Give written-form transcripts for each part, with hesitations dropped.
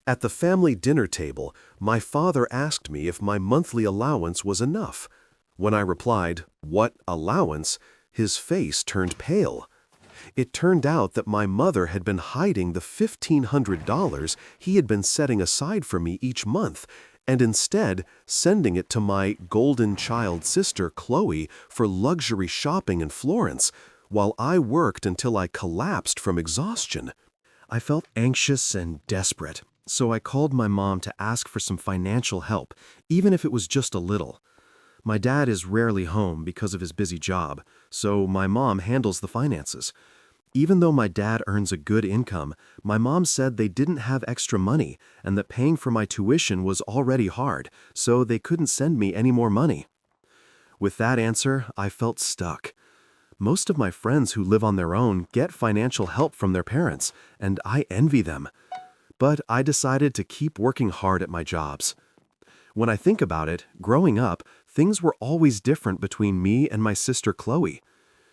At the family dinner table, my father asked me if my monthly allowance was enough. When I replied, "What allowance?" his face turned pale. It turned out that my mother had been hiding the $1,500 he had been setting aside for me each month, and instead sending it to my golden child sister Chloe for luxury shopping in Florence, while I worked until I collapsed from exhaustion. I felt anxious and desperate, so I called my mom to ask for some financial help, even if it was just a little. My dad is rarely home because of his busy job, so my mom handles the finances. Even though my dad earns a good income, my mom said they didn't have extra money and that paying for my tuition was already hard, so they couldn't send me any more money. With that answer, I felt stuck. Most of my friends who live on their own get financial help from their parents, and I envy them. But I decided to keep working hard at my jobs. When I think about it, growing up, things were always different between me and my sister Chloe.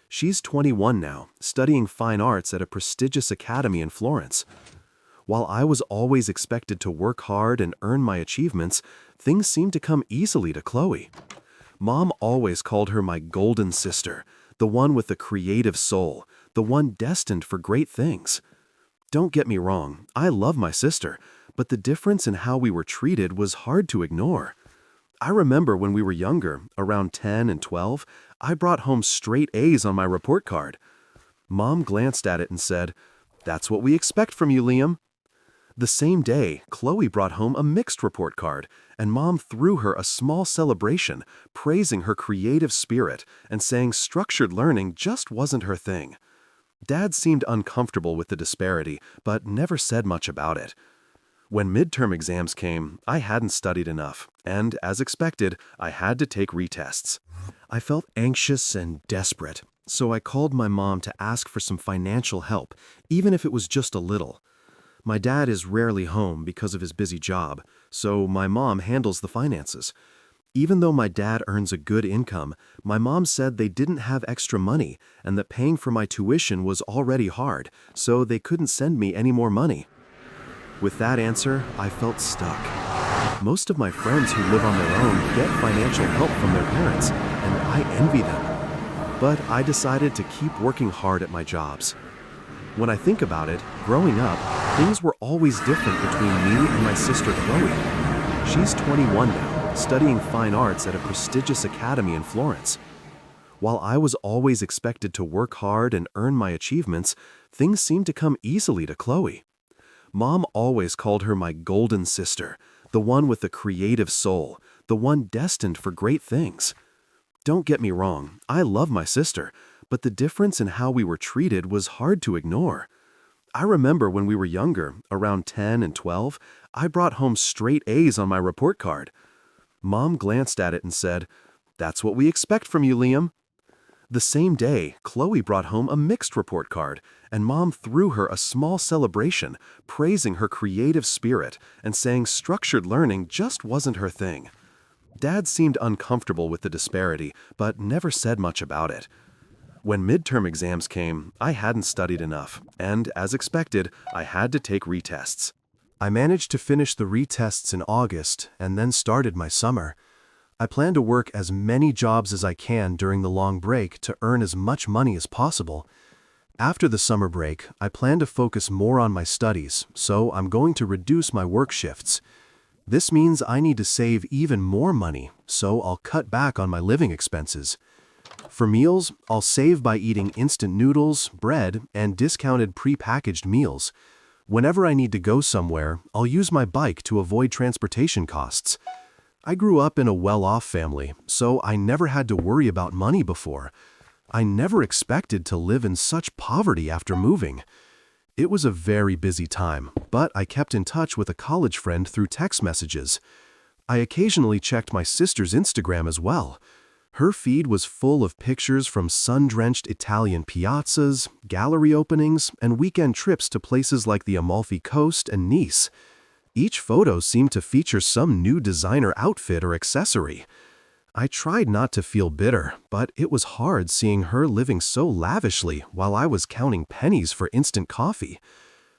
She's 21 now, studying fine arts at a prestigious academy in Florence. While I was always expected to work hard and earn my achievements, things seemed to come easily to Chloe. Mom always called her my golden sister, the one with the creative soul, the one destined for great things. Don't get me wrong, I love my sister, but the difference in how we were treated was hard to ignore. I remember when we were younger, around 10 and 12, I brought home straight A's on my report card. Mom glanced at it and said, "That's what we expect from you, Liam." The same day, Chloe brought home a mixed report card, and Mom threw her a small celebration, praising her creative spirit and saying structured learning just wasn't her thing. Dad seemed uncomfortable with the disparity, but never said much about it. When midterm exams came, I hadn't studied enough, and as expected, I had to take retests. I felt anxious and desperate, so I called my mom to ask for some financial help, even if it was just a little. My dad is rarely home because of his busy job, so my mom handles the finances. Even though my dad earns a good income, my mom said they didn't have extra money and that paying for my tuition was already hard, so they couldn't send me any more money. With that answer, I felt stuck. Most of my friends who live on their own get financial help from their parents, and I envy them. But I decided to keep working hard at my jobs. When I think about it, growing up, things were always different between me and my sister Chloe. She's 21 now, studying fine arts at a prestigious academy in Florence. While I was always expected to work hard and earn my achievements, things seemed to come easily to Chloe. Mom always called her my golden sister, the one with the creative soul, the one destined for great things. Don't get me wrong, I love my sister, but the difference in how we were treated was hard to ignore. I remember when we were younger, around 10 and 12, I brought home straight A's on my report card. Mom glanced at it and said, "That's what we expect from you, Liam." The same day, Chloe brought home a mixed report card, and Mom threw her a small celebration, praising her creative spirit and saying structured learning just wasn't her thing. Dad seemed uncomfortable with the disparity, but never said much about it. When midterm exams came, I hadn't studied enough, and as expected, I had to take retests. I managed to finish the retests in August and then started my summer. I plan to work as many jobs as I can during the long break to earn as much money as possible. After the summer break, I plan to focus more on my studies, so I'm going to reduce my work shifts. This means I need to save even more money, so I'll cut back on my living expenses. For meals, I'll save by eating instant noodles, bread, and discounted pre-packaged meals. Whenever I need to go somewhere, I'll use my bike to avoid transportation costs. I grew up in a well-off family, so I never had to worry about money before. I never expected to live in such poverty after moving. It was a very busy time, but I kept in touch with a college friend through text messages. I occasionally checked my sister's Instagram as well. Her feed was full of pictures from sun-drenched Italian piazzas, gallery openings, and weekend trips to places like the Amalfi Coast and Nice. Each photo seemed to feature some new designer outfit or accessory. I tried not to feel bitter, but it was hard seeing her living so lavishly while I was counting pennies for instant coffee.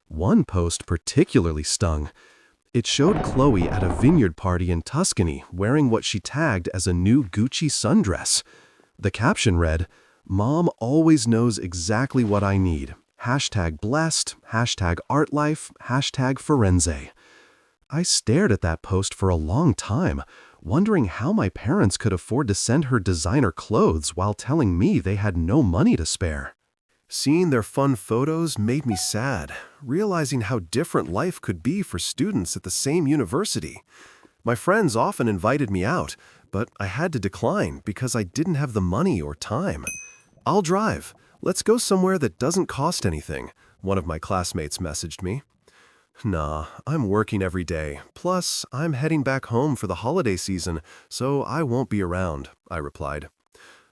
One post particularly stung. It showed Chloe at a vineyard party in Tuscany wearing what she tagged as a new Gucci sundress. The caption read, "Mom always knows exactly what I need. #blessed, #artlife, #forense." I stared at that post for a long time, wondering how my parents could afford to send her designer clothes while telling me they had no money to spare. Seeing their fun photos made me sad, realizing how different life could be for students at the same university. My friends often invited me out, but I had to decline because I didn't have the money or time. "I'll drive. Let's go somewhere that doesn't cost anything," one of my classmates messaged me. "Nah, I'm working every day. Plus, I'm heading back home for the holiday season, so I won't be around," I replied.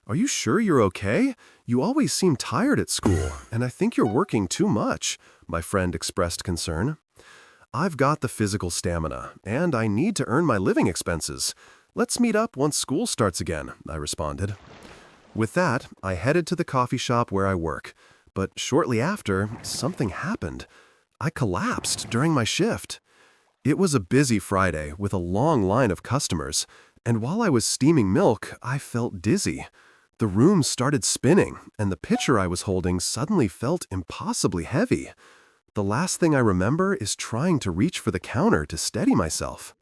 "Are you sure you're okay? You always seem tired at school, and I think you're working too much," my friend expressed concern. "I've got the physical stamina, and I need to earn my living expenses. Let's meet up once school starts again," I responded. With that, I headed to the coffee shop where I work, but shortly after, something happened. I collapsed during my shift. It was a busy Friday with a long line of customers, and while I was steaming milk, I felt dizzy. The room started spinning, and the pitcher I was holding suddenly felt impossibly heavy. The last thing I remember is trying to reach for the counter to steady myself.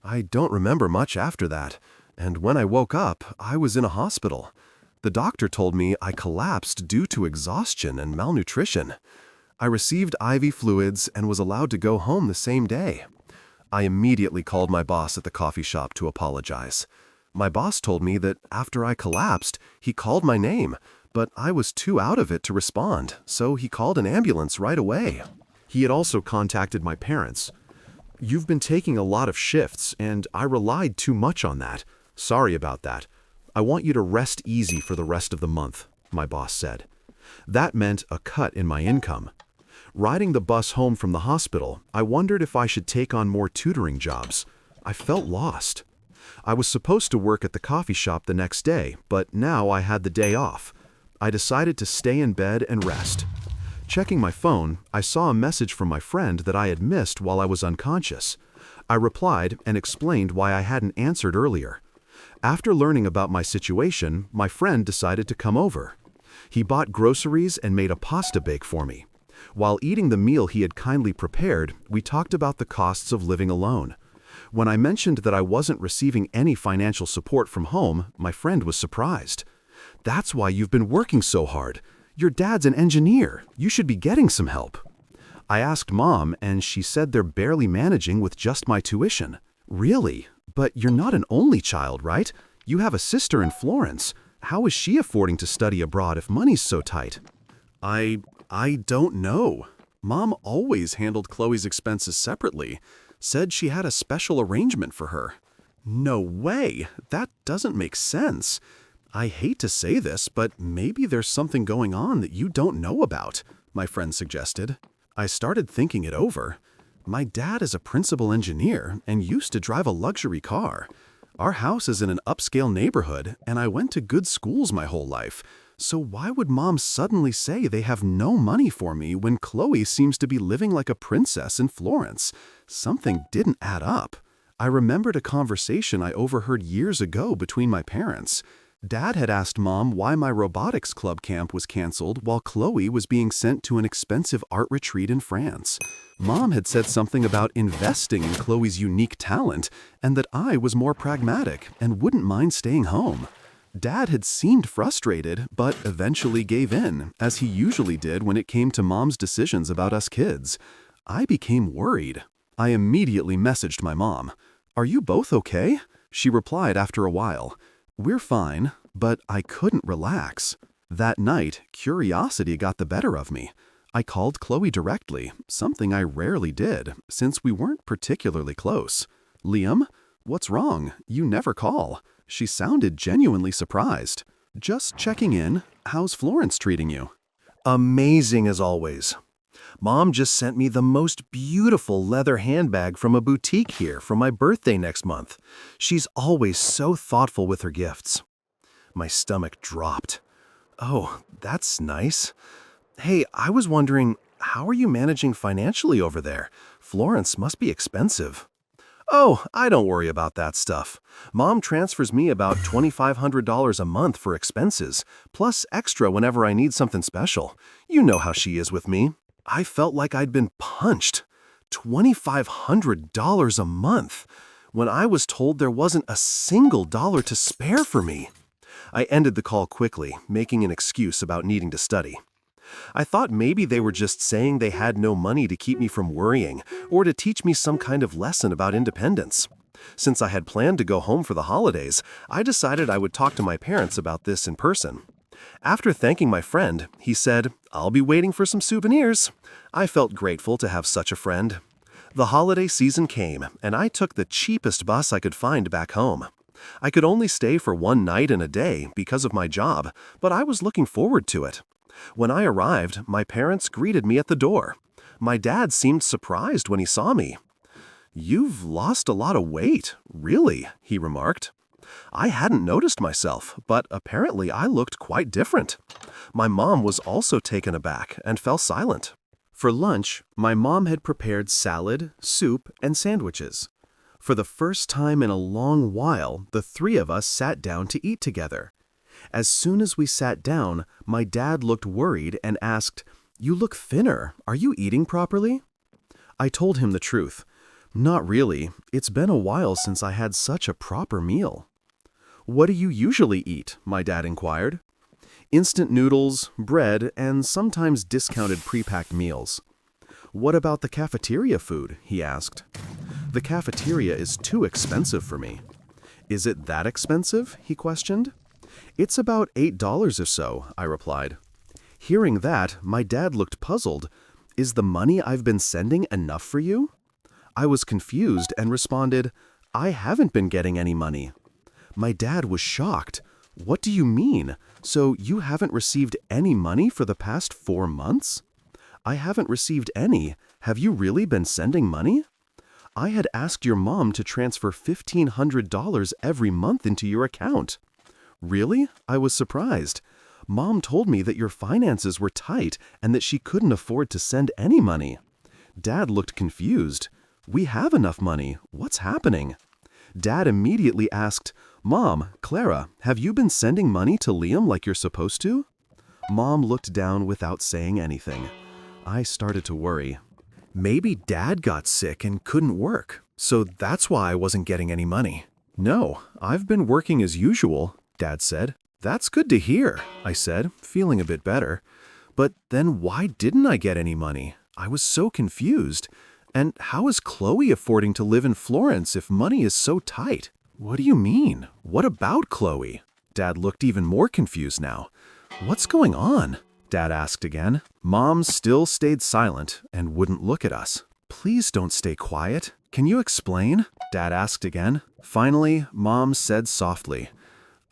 I don't remember much after that, and when I woke up, I was in a hospital. The doctor told me I collapsed due to exhaustion and malnutrition. I received IV fluids and was allowed to go home the same day. I immediately called my boss at the coffee shop to apologize. My boss told me that after I collapsed, he called my name, but I was too out of it to respond, so he called an ambulance right away. He had also contacted my parents. "You've been taking a lot of shifts, and I relied too much on that. Sorry about that. I want you to rest easy for the rest of the month," my boss said. That meant a cut in my income. Riding the bus home from the hospital, I wondered if I should take on more tutoring jobs. I felt lost. I was supposed to work at the coffee shop the next day, but now I had the day off. I decided to stay in bed and rest. Checking my phone, I saw a message from my friend that I had missed while I was unconscious. I replied and explained why I hadn't answered earlier. After learning about my situation, my friend decided to come over. He bought groceries and made a pasta bake for me. While eating the meal he had kindly prepared, we talked about the costs of living alone. When I mentioned that I wasn't receiving any financial support from home, my friend was surprised. "That's why you've been working so hard. Your dad's an engineer. You should be getting some help." I asked Mom, and she said they're barely managing with just my tuition. "Really? But you're not an only child, right? You have a sister in Florence. How is she affording to study abroad if money's so tight?" I don't know. Mom always handled Chloe's expenses separately. Said she had a special arrangement for her. No way! That doesn't make sense. I hate to say this, but maybe there's something going on that you don't know about, my friend suggested. I started thinking it over. My dad is a principal engineer and used to drive a luxury car. Our house is in an upscale neighborhood, and I went to good schools my whole life. So why would Mom suddenly say they have no money for me when Chloe seems to be living like a princess in Florence? Something didn't add up. I remembered a conversation I overheard years ago between my parents. Dad had asked Mom why my robotics club camp was canceled while Chloe was being sent to an expensive art retreat in France. Mom had said something about investing in Chloe's unique talent and that I was more pragmatic and wouldn't mind staying home. Dad had seemed frustrated, but eventually gave in, as he usually did when it came to Mom's decisions about us kids. I became worried. I immediately messaged my mom. "Are you both okay?" She replied after a while. "We're fine," but I couldn't relax. That night, curiosity got the better of me. I called Chloe directly, something I rarely did, since we weren't particularly close. "Liam, what's wrong? You never call." She sounded genuinely surprised. "Just checking in. How's Florence treating you?" "Amazing as always. Mom just sent me the most beautiful leather handbag from a boutique here for my birthday next month. She's always so thoughtful with her gifts." My stomach dropped. "Oh, that's nice. Hey, I was wondering, How are you managing financially over there? Florence must be expensive. Oh, I don't worry about that stuff. Mom transfers me about $2,500 a month for expenses, plus extra whenever I need something special. You know how she is with me. I felt like I'd been punched. $2,500 a month, when I was told there wasn't a single dollar to spare for me. I ended the call quickly, making an excuse about needing to study. I thought maybe they were just saying they had no money to keep me from worrying or to teach me some kind of lesson about independence. Since I had planned to go home for the holidays, I decided I would talk to my parents about this in person. After thanking my friend, he said, "I'll be waiting for some souvenirs." I felt grateful to have such a friend. The holiday season came, and I took the cheapest bus I could find back home. I could only stay for one night and a day because of my job, but I was looking forward to it. When I arrived, my parents greeted me at the door. My dad seemed surprised when he saw me. "You've lost a lot of weight, really," he remarked. I hadn't noticed myself, but apparently I looked quite different. My mom was also taken aback and fell silent. For lunch, my mom had prepared salad, soup, and sandwiches. For the first time in a long while, the three of us sat down to eat together. As soon as we sat down, my dad looked worried and asked, "You look thinner. Are you eating properly?" I told him the truth. "Not really. It's been a while since I had such a proper meal." "What do you usually eat?" my dad inquired. "Instant noodles, bread, and sometimes discounted prepacked meals." "What about the cafeteria food?" he asked. "The cafeteria is too expensive for me." "Is it that expensive?" he questioned. "It's about $8 or so," I replied. Hearing that, my dad looked puzzled. "Is the money I've been sending enough for you?" I was confused and responded, "I haven't been getting any money." My dad was shocked. "What do you mean? So you haven't received any money for the past 4 months?" "I haven't received any. Have you really been sending money?" "I had asked your mom to transfer $1,500 every month into your account." "Really?" I was surprised. "Mom told me that your finances were tight and that she couldn't afford to send any money." Dad looked confused. "We have enough money. What's happening?" Dad immediately asked, "Mom, Clara, have you been sending money to Liam like you're supposed to?" Mom looked down without saying anything. I started to worry. Maybe Dad got sick and couldn't work, so that's why I wasn't getting any money. "No, I've been working as usual," Dad said. "That's good to hear," I said, feeling a bit better. "But then why didn't I get any money? I was so confused. And how is Chloe affording to live in Florence if money is so tight?" "What do you mean? What about Chloe?" Dad looked even more confused now. "What's going on?" Dad asked again. Mom still stayed silent and wouldn't look at us. "Please don't stay quiet. Can you explain?" Dad asked again. Finally, Mom said softly,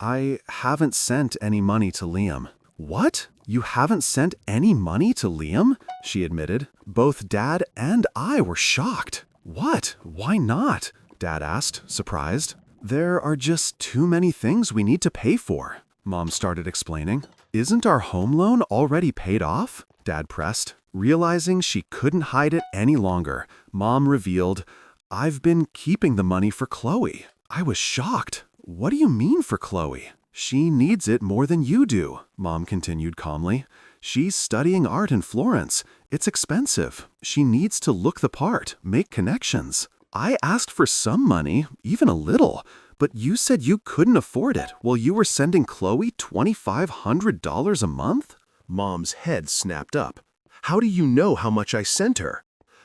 "I haven't sent any money to Liam." "What? You haven't sent any money to Liam?" she admitted. Both Dad and I were shocked. "What? Why not?" Dad asked, surprised. "There are just too many things we need to pay for," Mom started explaining. "Isn't our home loan already paid off?" Dad pressed. Realizing she couldn't hide it any longer, Mom revealed, "I've been keeping the money for Chloe." I was shocked. "What do you mean for Chloe?" "She needs it more than you do," Mom continued calmly. "She's studying art in Florence. It's expensive. She needs to look the part, make connections. I asked for some money, even a little, but you said you couldn't afford it while you were sending Chloe $2,500 a month?" Mom's head snapped up. "How do you know how much I sent her?"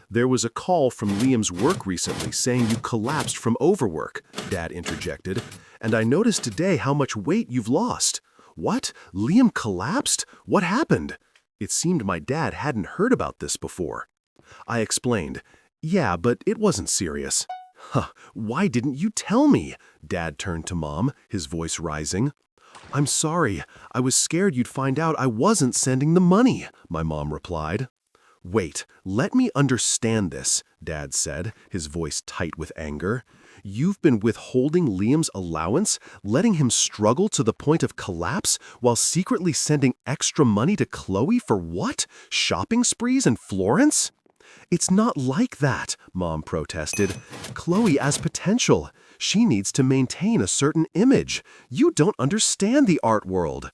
"There was a call from Liam's work recently saying you collapsed from overwork," Dad interjected, "and I noticed today how much weight you've lost." "What? Liam collapsed? What happened?" It seemed my dad hadn't heard about this before. I explained, "Yeah, but it wasn't serious." "Huh, why didn't you tell me?" Dad turned to Mom, his voice rising. "I'm sorry. I was scared you'd find out I wasn't sending the money," my mom replied. "Wait, let me understand this," Dad said, his voice tight with anger. "You've been withholding Liam's allowance, letting him struggle to the point of collapse, while secretly sending extra money to Chloe for what? Shopping sprees in Florence?" "It's not like that," Mom protested. "Chloe has potential. She needs to maintain a certain image. You don't understand the art world."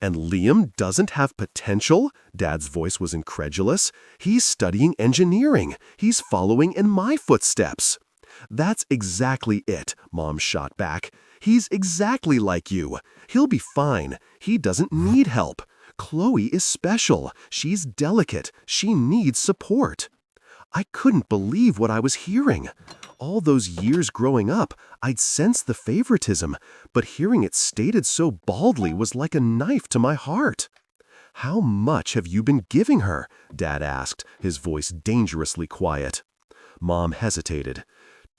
"And Liam doesn't have potential?" Dad's voice was incredulous. "He's studying engineering. He's following in my footsteps." "That's exactly it," Mom shot back. "He's exactly like you. He'll be fine. He doesn't need help. Chloe is special. She's delicate. She needs support." I couldn't believe what I was hearing. All those years growing up, I'd sensed the favoritism, but hearing it stated so baldly was like a knife to my heart. "How much have you been giving her?" Dad asked, his voice dangerously quiet. Mom hesitated.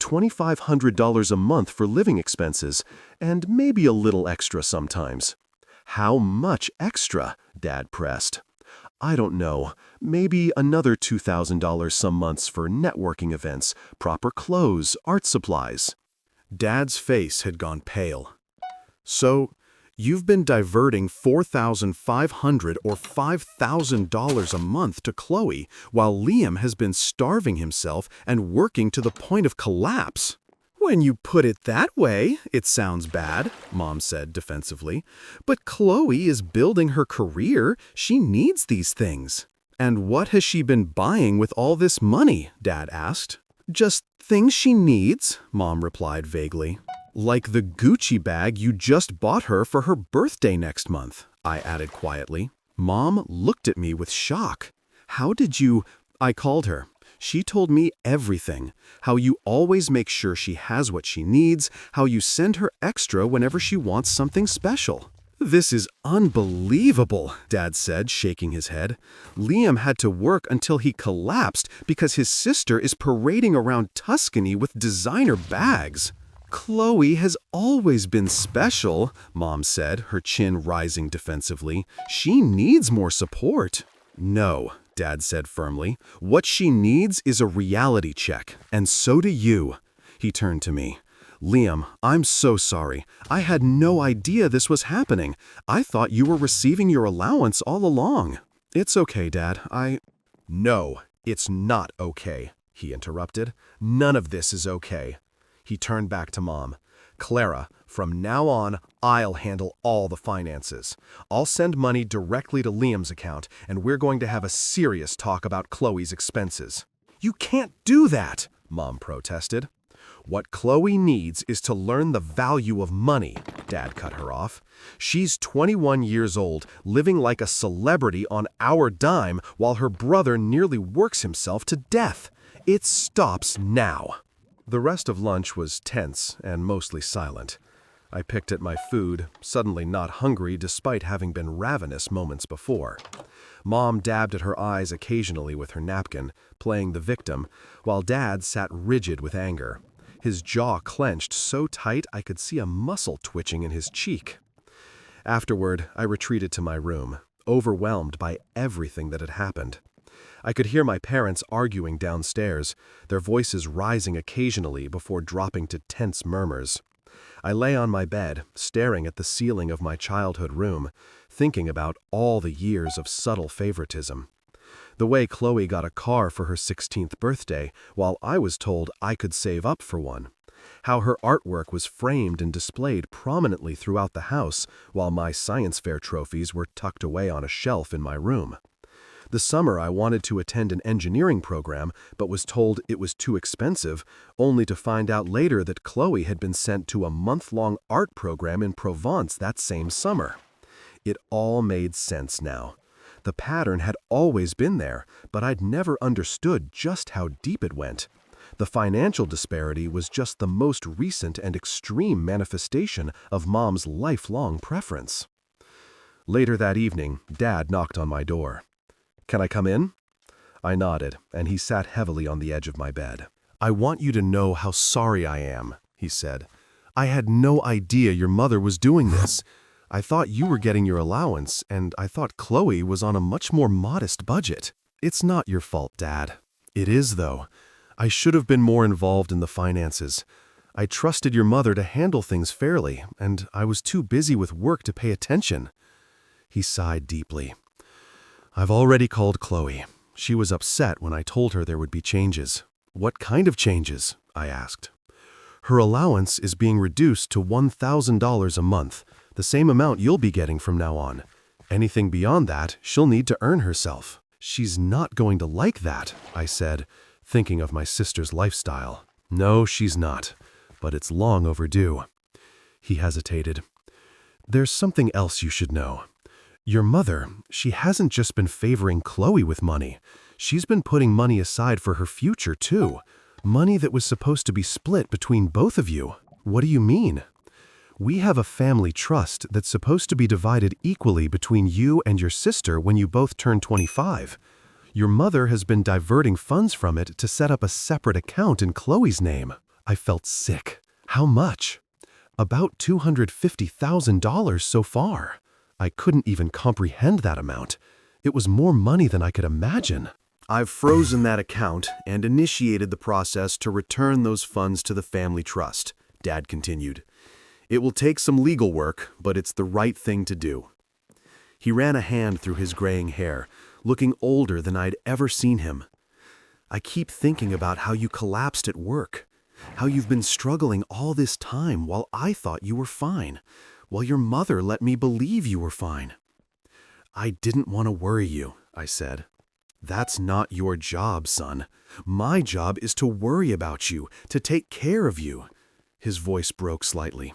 $2,500 a month for living expenses, and maybe a little extra sometimes. "How much extra?" Dad pressed. "I don't know. Maybe another $2,000 some months for networking events, proper clothes, art supplies." Dad's face had gone pale. "So, you've been diverting $4,500 or $5,000 a month to Chloe, while Liam has been starving himself and working to the point of collapse." "When you put it that way, it sounds bad," Mom said defensively. "But Chloe is building her career. She needs these things." "And what has she been buying with all this money?" Dad asked. "Just things she needs," Mom replied vaguely. "Like the Gucci bag you just bought her for her birthday next month," I added quietly. Mom looked at me with shock. "How did you—" I called her. She told me everything, how you always make sure she has what she needs, how you send her extra whenever she wants something special. "This is unbelievable," Dad said, shaking his head. "Liam had to work until he collapsed because his sister is parading around Tuscany with designer bags." "Chloe has always been special," Mom said, her chin rising defensively. "She needs more support." "No," Dad said firmly. "What she needs is a reality check, and so do you." He turned to me. "Liam, I'm so sorry. I had no idea this was happening. I thought you were receiving your allowance all along." "It's okay, Dad. "No, it's not okay," he interrupted. "None of this is okay." He turned back to Mom. "Clara, from now on, I'll handle all the finances. I'll send money directly to Liam's account, and we're going to have a serious talk about Chloe's expenses." "You can't do that," Mom protested. "What Chloe needs is to learn the value of money," Dad cut her off. "She's 21 years old, living like a celebrity on our dime while her brother nearly works himself to death. It stops now." The rest of lunch was tense and mostly silent. I picked at my food, suddenly not hungry despite having been ravenous moments before. Mom dabbed at her eyes occasionally with her napkin, playing the victim, while Dad sat rigid with anger. His jaw clenched so tight I could see a muscle twitching in his cheek. Afterward, I retreated to my room, overwhelmed by everything that had happened. I could hear my parents arguing downstairs, their voices rising occasionally before dropping to tense murmurs. I lay on my bed, staring at the ceiling of my childhood room, thinking about all the years of subtle favoritism. The way Chloe got a car for her 16th birthday, while I was told I could save up for one. How her artwork was framed and displayed prominently throughout the house, while my science fair trophies were tucked away on a shelf in my room. The summer I wanted to attend an engineering program, but was told it was too expensive, only to find out later that Chloe had been sent to a month-long art program in Provence that same summer. It all made sense now. The pattern had always been there, but I'd never understood just how deep it went. The financial disparity was just the most recent and extreme manifestation of Mom's lifelong preference. Later that evening, Dad knocked on my door. "Can I come in?" I nodded, and he sat heavily on the edge of my bed. "I want you to know how sorry I am," he said. "I had no idea your mother was doing this. I thought you were getting your allowance, and I thought Chloe was on a much more modest budget. It's not your fault, Dad." "It is, though. I should have been more involved in the finances. I trusted your mother to handle things fairly, and I was too busy with work to pay attention." He sighed deeply. "I've already called Chloe. She was upset when I told her there would be changes." "What kind of changes?" I asked. "Her allowance is being reduced to $1,000 a month, the same amount you'll be getting from now on. Anything beyond that, she'll need to earn herself." "She's not going to like that," I said, thinking of my sister's lifestyle. "No, she's not, but it's long overdue." He hesitated. "There's something else you should know. Your mother, she hasn't just been favoring Chloe with money. She's been putting money aside for her future, too. Money that was supposed to be split between both of you." "What do you mean?" "We have a family trust that's supposed to be divided equally between you and your sister when you both turn 25. Your mother has been diverting funds from it to set up a separate account in Chloe's name." I felt sick. "How much?" "About $250,000 so far." I couldn't even comprehend that amount. It was more money than I could imagine. "I've frozen that account and initiated the process to return those funds to the family trust," Dad continued. "It will take some legal work, but it's the right thing to do." He ran a hand through his graying hair, looking older than I'd ever seen him. "I keep thinking about how you collapsed at work, how you've been struggling all this time while I thought you were fine, while your mother let me believe you were fine." "I didn't want to worry you," I said. "That's not your job, son. My job is to worry about you, to take care of you." His voice broke slightly.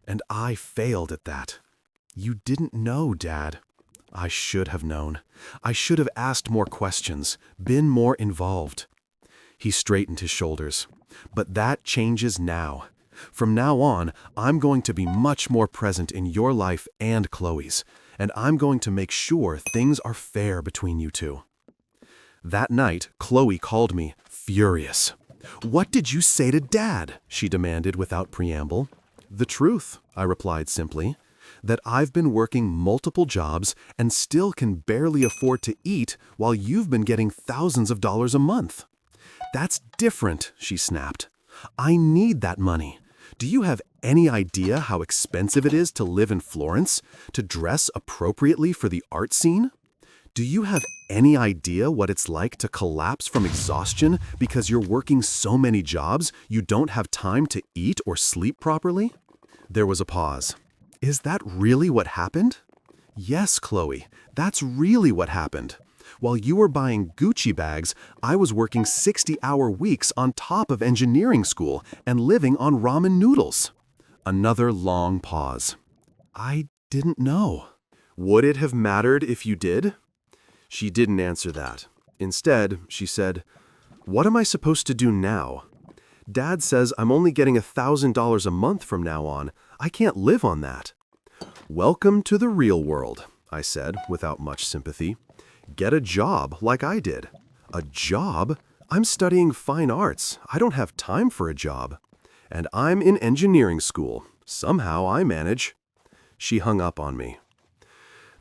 "And I failed at that." "You didn't know, Dad." "I should have known. I should have asked more questions, been more involved." He straightened his shoulders. "But that changes now. From now on, I'm going to be much more present in your life and Chloe's, and I'm going to make sure things are fair between you two." That night, Chloe called me, furious. "What did you say to Dad?" she demanded without preamble. "The truth," I replied simply, "that I've been working multiple jobs and still can barely afford to eat while you've been getting thousands of dollars a month." "That's different," she snapped. "I need that money. Do you have any idea how expensive it is to live in Florence, to dress appropriately for the art scene? Do you have any idea what it's like to collapse from exhaustion because you're working so many jobs you don't have time to eat or sleep properly?" There was a pause. "Is that really what happened?" "Yes, Chloe, that's really what happened. While you were buying Gucci bags, I was working 60-hour weeks on top of engineering school and living on ramen noodles." Another long pause. "I didn't know." "Would it have mattered if you did?" She didn't answer that. Instead, she said, "What am I supposed to do now? Dad says I'm only getting $1,000 a month from now on. I can't live on that." "Welcome to the real world," I said without much sympathy. "Get a job like I did." "A job? I'm studying fine arts. I don't have time for a job." "And I'm in engineering school. Somehow I manage." She hung up on me.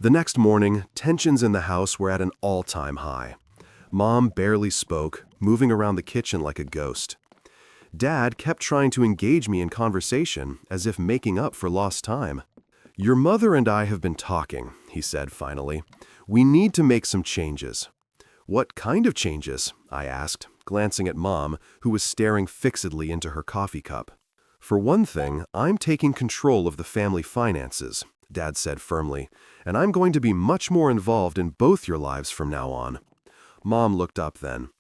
The next morning, tensions in the house were at an all-time high. Mom barely spoke, moving around the kitchen like a ghost. Dad kept trying to engage me in conversation, as if making up for lost time. "Your mother and I have been talking," he said finally. "We need to make some changes." "What kind of changes?" I asked, glancing at Mom, who was staring fixedly into her coffee cup. "For one thing, I'm taking control of the family finances," Dad said firmly, "and I'm going to be much more involved in both your lives from now on." Mom looked up then.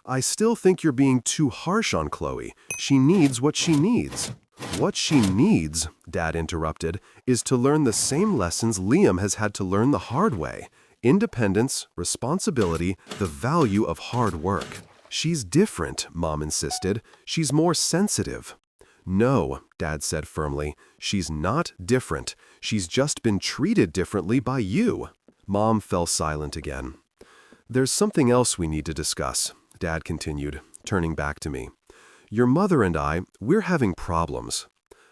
"I still think you're being too harsh on Chloe. She needs what she needs." "What she needs," Dad interrupted, "is to learn the same lessons Liam has had to learn the hard way. Independence, responsibility, the value of hard work." "She's different," Mom insisted. "She's more sensitive." "No," Dad said firmly, "she's not different. She's just been treated differently by you." Mom fell silent again. "There's something else we need to discuss," Dad continued, turning back to me. "Your mother and we're having problems."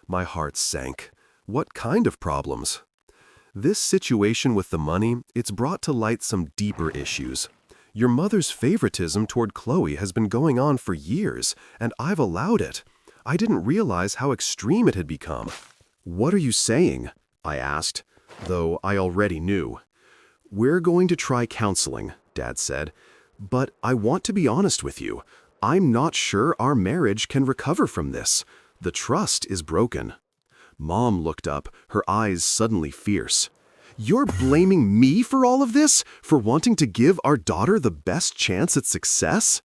My heart sank. What kind of problems? "This situation with the money, it's brought to light some deeper issues. Your mother's favoritism toward Chloe has been going on for years, and I've allowed it. I didn't realize how extreme it had become." "What are you saying?" I asked, though I already knew. "We're going to try counseling," Dad said, "but I want to be honest with you. I'm not sure our marriage can recover from this. The trust is broken." Mom looked up, her eyes suddenly fierce. "You're blaming me for all of this? For wanting to give our daughter the best chance at success?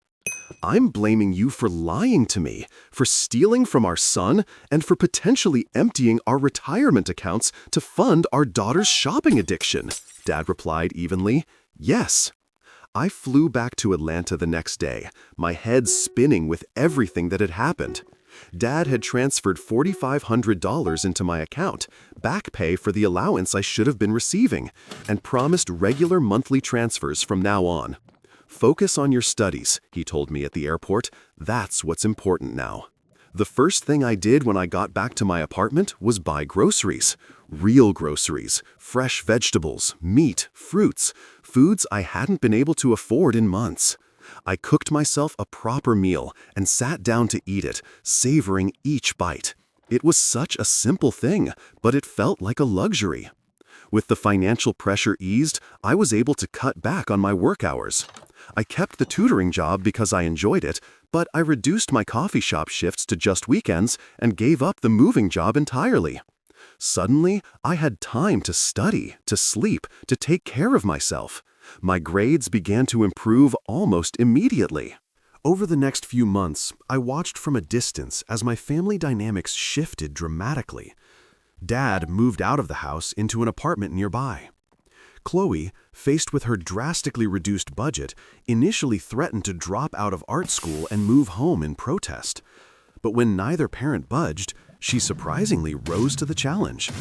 I'm blaming you for lying to me, for stealing from our son, and for potentially emptying our retirement accounts to fund our daughter's shopping addiction," Dad replied evenly. "Yes." I flew back to Atlanta the next day, my head spinning with everything that had happened. Dad had transferred $4,500 into my account, back pay for the allowance I should have been receiving, and promised regular monthly transfers from now on. "Focus on your studies," he told me at the airport. "That's what's important now." The first thing I did when I got back to my apartment was buy groceries. Real groceries, fresh vegetables, meat, fruits, foods I hadn't been able to afford in months. I cooked myself a proper meal and sat down to eat it, savoring each bite. It was such a simple thing, but it felt like a luxury. With the financial pressure eased, I was able to cut back on my work hours. I kept the tutoring job because I enjoyed it, but I reduced my coffee shop shifts to just weekends and gave up the moving job entirely. Suddenly, I had time to study, to sleep, to take care of myself. My grades began to improve almost immediately. Over the next few months, I watched from a distance as my family dynamics shifted dramatically. Dad moved out of the house into an apartment nearby. Chloe, faced with her drastically reduced budget, initially threatened to drop out of art school and move home in protest. But when neither parent budged, she surprisingly rose to the challenge.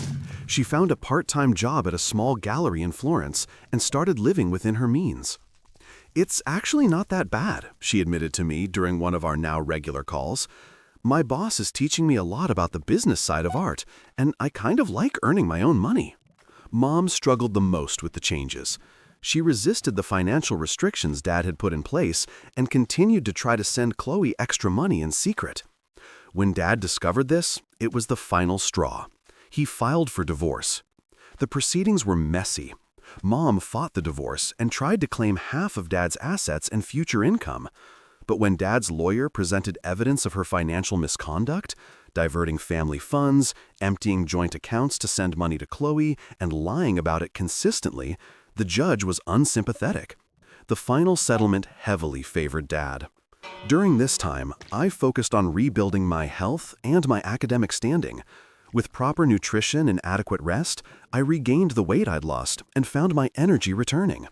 She found a part-time job at a small gallery in Florence and started living within her means. "It's actually not that bad," she admitted to me during one of our now regular calls. "My boss is teaching me a lot about the business side of art, and I kind of like earning my own money." Mom struggled the most with the changes. She resisted the financial restrictions Dad had put in place and continued to try to send Chloe extra money in secret. When Dad discovered this, it was the final straw. He filed for divorce. The proceedings were messy. Mom fought the divorce and tried to claim half of Dad's assets and future income. But when Dad's lawyer presented evidence of her financial misconduct, diverting family funds, emptying joint accounts to send money to Chloe, and lying about it consistently, the judge was unsympathetic. The final settlement heavily favored Dad. During this time, I focused on rebuilding my health and my academic standing. With proper nutrition and adequate rest, I regained the weight I'd lost and found my energy returning.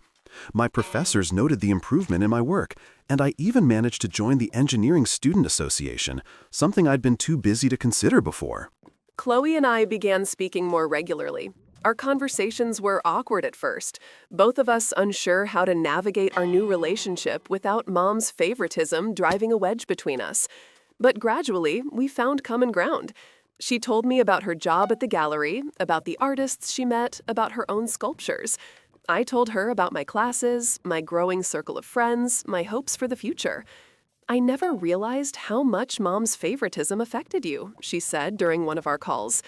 My professors noted the improvement in my work, and I even managed to join the Engineering Student Association, something I'd been too busy to consider before. Chloe and I began speaking more regularly. Our conversations were awkward at first, both of us unsure how to navigate our new relationship without Mom's favoritism driving a wedge between us. But gradually, we found common ground. She told me about her job at the gallery, about the artists she met, about her own sculptures. I told her about my classes, my growing circle of friends, my hopes for the future. "I never realized how much Mom's favoritism affected you," she said during one of our calls.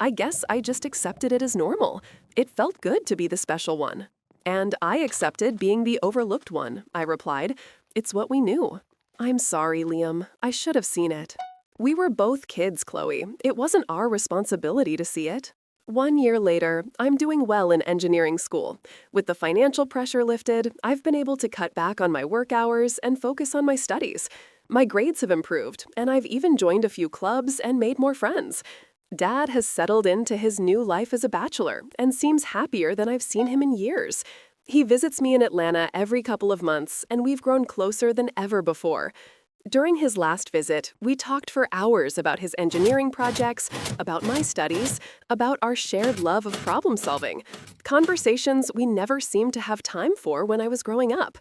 "I guess I just accepted it as normal. It felt good to be the special one." "And I accepted being the overlooked one," I replied. "It's what we knew." "I'm sorry, Liam. I should have seen it." "We were both kids, Chloe. It wasn't our responsibility to see it." 1 year later, I'm doing well in engineering school. With the financial pressure lifted, I've been able to cut back on my work hours and focus on my studies. My grades have improved, and I've even joined a few clubs and made more friends. Dad has settled into his new life as a bachelor and seems happier than I've seen him in years. He visits me in Atlanta every couple of months, and we've grown closer than ever before. During his last visit, we talked for hours about his engineering projects, about my studies, about our shared love of problem solving. Conversations we never seemed to have time for when I was growing up.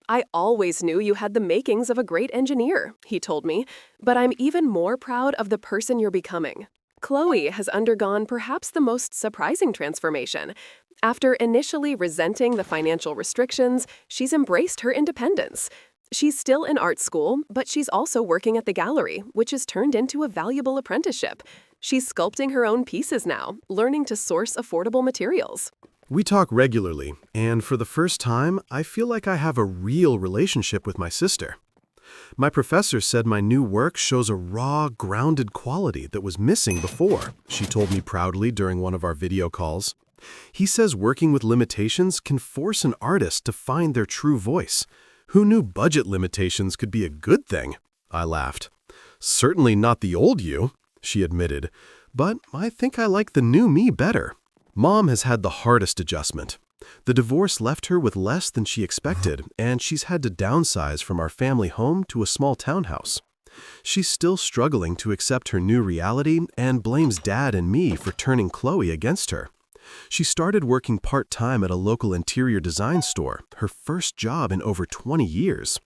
"I always knew you had the makings of a great engineer," he told me, "but I'm even more proud of the person you're becoming." Chloe has undergone perhaps the most surprising transformation. After initially resenting the financial restrictions, she's embraced her independence. She's still in art school, but she's also working at the gallery, which has turned into a valuable apprenticeship. She's sculpting her own pieces now, learning to source affordable materials. We talk regularly, and for the first time, I feel like I have a real relationship with my sister. My professor said my new work shows a raw, grounded quality that was missing before, she told me proudly during one of our video calls. He says working with limitations can force an artist to find their true voice. Who knew budget limitations could be a good thing? I laughed. Certainly not the old you, she admitted, but I think I like the new me better. Mom has had the hardest adjustment. The divorce left her with less than she expected, and she's had to downsize from our family home to a small townhouse. She's still struggling to accept her new reality and blames Dad and me for turning Chloe against her. She started working part-time at a local interior design store, her first job in over 20 years.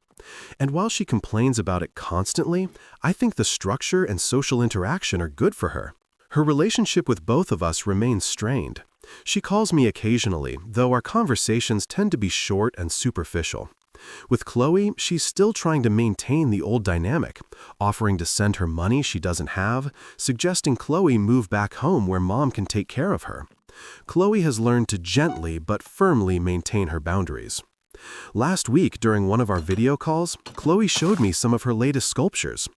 And while she complains about it constantly, I think the structure and social interaction are good for her. Her relationship with both of us remains strained. She calls me occasionally, though our conversations tend to be short and superficial. With Chloe, she's still trying to maintain the old dynamic, offering to send her money she doesn't have, suggesting Chloe move back home where Mom can take care of her. Chloe has learned to gently but firmly maintain her boundaries. Last week, during one of our video calls, Chloe showed me some of her latest sculptures.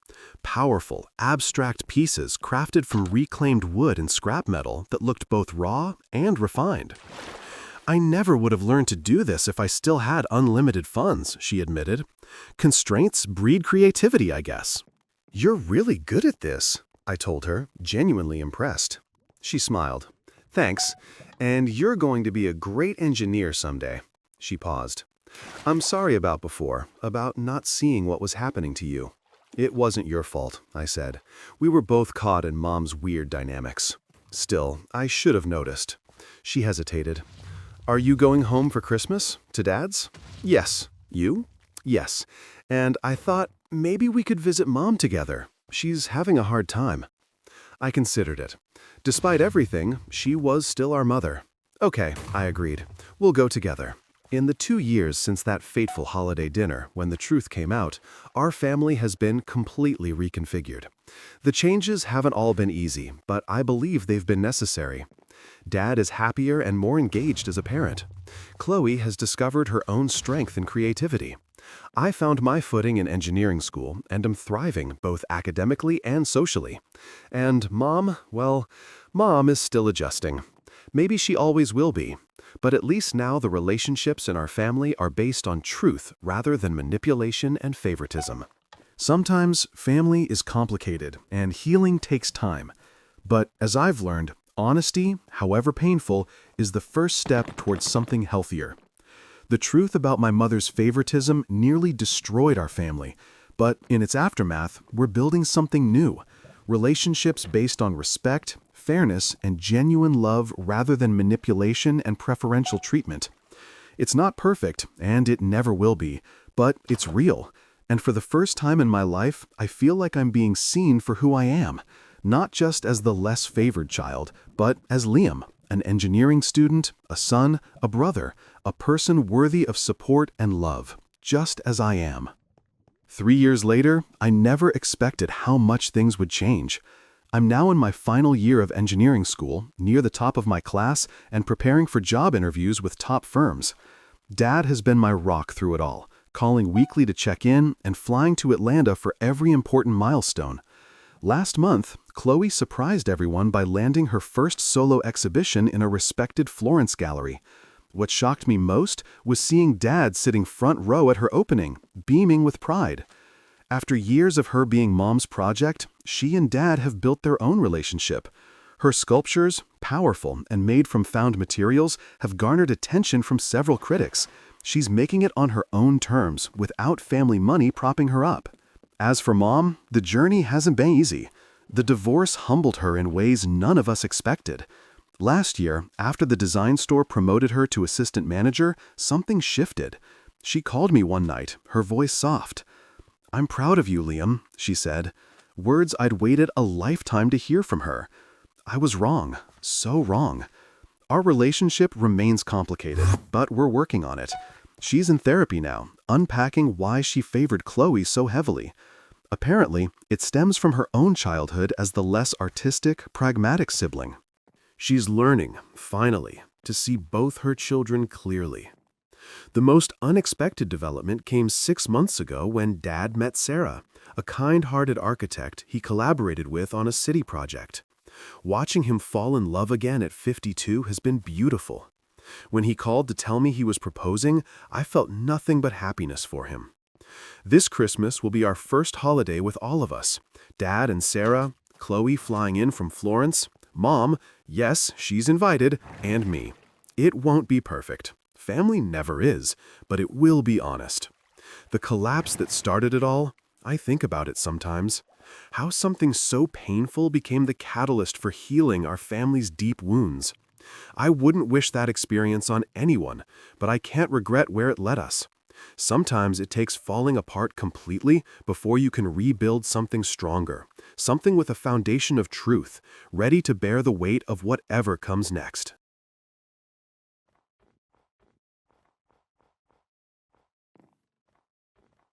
Powerful, abstract pieces crafted from reclaimed wood and scrap metal that looked both raw and refined. I never would have learned to do this if I still had unlimited funds, she admitted. Constraints breed creativity, I guess. You're really good at this, I told her, genuinely impressed. She smiled. Thanks, and you're going to be a great engineer someday. She paused. I'm sorry about before, about not seeing what was happening to you. It wasn't your fault, I said. We were both caught in Mom's weird dynamics. Still, I should have noticed. She hesitated. Are you going home for Christmas? To Dad's? Yes. You? Yes. And I thought maybe we could visit Mom together. She's having a hard time. I considered it. Despite everything, she was still our mother. Okay, I agreed. We'll go together. In the 2 years since that fateful holiday dinner, when the truth came out, our family has been completely reconfigured. The changes haven't all been easy, but I believe they've been necessary. Dad is happier and more engaged as a parent. Chloe has discovered her own strength and creativity. I found my footing in engineering school and am thriving both academically and socially. And Mom, well, Mom is still adjusting. Maybe she always will be. But at least now the relationships in our family are based on truth rather than manipulation and favoritism. Sometimes family is complicated and healing takes time. But as I've learned, honesty, however painful, is the first step towards something healthier. The truth about my mother's favoritism nearly destroyed our family, but in its aftermath, we're building something new. Relationships based on respect, fairness, and genuine love rather than manipulation and preferential treatment. It's not perfect, and it never will be, but it's real. And for the first time in my life, I feel like I'm being seen for who I am, not just as the less favored child, but as Liam, an engineering student, a son, a brother, a person worthy of support and love, just as I am. 3 years later, I never expected how much things would change. I'm now in my final year of engineering school, near the top of my class, and preparing for job interviews with top firms. Dad has been my rock through it all, calling weekly to check in and flying to Atlanta for every important milestone. Last month, Chloe surprised everyone by landing her first solo exhibition in a respected Florence gallery. What shocked me most was seeing Dad sitting front row at her opening, beaming with pride. After years of her being Mom's project, she and Dad have built their own relationship. Her sculptures, powerful and made from found materials, have garnered attention from several critics. She's making it on her own terms, without family money propping her up. As for Mom, the journey hasn't been easy. The divorce humbled her in ways none of us expected. Last year, after the design store promoted her to assistant manager, something shifted. She called me one night, her voice soft. "I'm proud of you, Liam," she said. Words I'd waited a lifetime to hear from her. I was wrong, so wrong. Our relationship remains complicated, but we're working on it. She's in therapy now, unpacking why she favored Chloe so heavily. Apparently, it stems from her own childhood as the less artistic, pragmatic sibling. She's learning, finally, to see both her children clearly. The most unexpected development came 6 months ago when Dad met Sarah, a kind-hearted architect he collaborated with on a city project. Watching him fall in love again at 52 has been beautiful. When he called to tell me he was proposing, I felt nothing but happiness for him. This Christmas will be our first holiday with all of us. Dad and Sarah, Chloe flying in from Florence, Mom, yes, she's invited, and me. It won't be perfect. Family never is, but it will be honest. The collapse that started it all, I think about it sometimes. How something so painful became the catalyst for healing our family's deep wounds. I wouldn't wish that experience on anyone, but I can't regret where it led us. Sometimes it takes falling apart completely before you can rebuild something stronger, something with a foundation of truth, ready to bear the weight of whatever comes next.